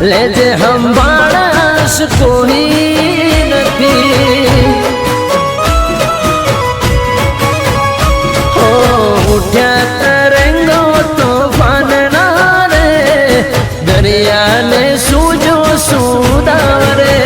લેજે હંભાળસ કોઈ નથી હો ઉઠ્યા તરંગો તોફાનના રે દરિયાને સૂજો સુદારે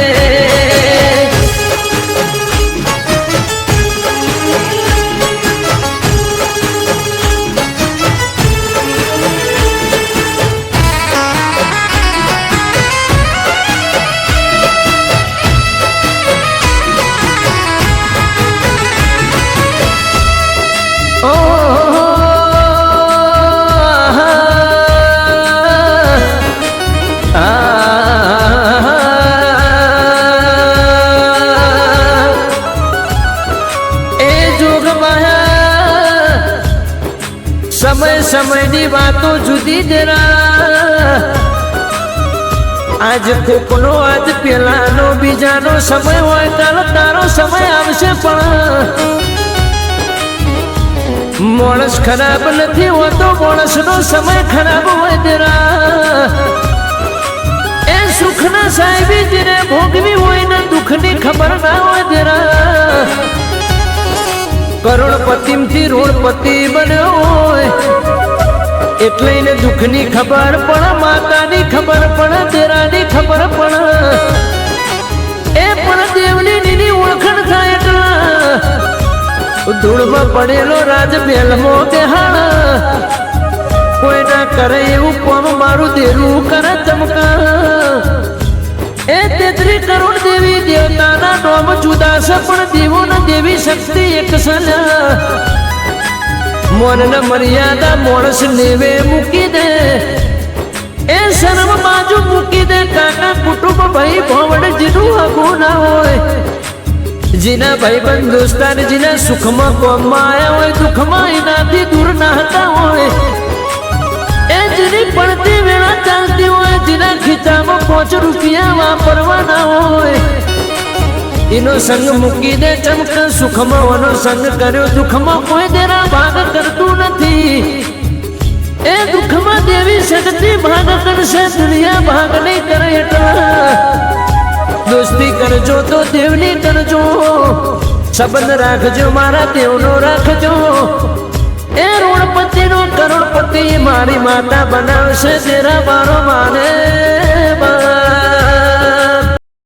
समय समय नी बातों जुदी जरा आज कोकनो आज पेलानो बीजानो समय होय काल तारो समय आवशे पण माणस खराब नहीं होतो माणस नो समय खराब होय जरा ए सुखना साहेबी जेने भोगवी होय ने दुखनी खबर ना होय जरा करोड़पति थी रोड़पति बन्यो होय એટલે ને દુઃખની ખબર પણ માતાની ખબર પણ તેરાની ખબર પણ એ પણ દેવની નીની ઓળખણ થાય એટલે ધૂળમાં પડેલો રાજ બેલમો બેહાણ કોઈ ના કરે એવું કોમ મારું દેરું કરે ચમકા એ 33 કરોડ દેવી દેવતાના નામ જુદા છે પણ દેવોને દેવી શક્તિ એક સલ્યા મોન મર્યાદા માણસ નેવે મૂકી દે એ શરમ બાજુ મૂકી દે કાકા કુટુંબ ભાઈ ભોવડ જીનું હગું ના હોય જીના ભાઈ બંધ દોસ્તાર જીના સુખમાં કોમમાં આવ્યા હોય દુઃખમાં એનાથી દૂર ના હતા હોય એ જેની પડતી વેળા ચાલતી હોય જેના ખીચામાં 5 રૂપિયા વાપરવાના હોય इनो संग मुकी दे चमक सुखमा वनो संग कर्यो दुखमा कोई तेरा भाग करतू नहीं ए दुखमा देवी शक्ति भाग करसे दुनिया भाग नहीं करे एटला दोस्ती करजो तो देवनी करजो संबंध राखजो मारा देवनो राखजो ए रोडपति नो करोड़पति मारी माता बनावशे तेरा बारो माने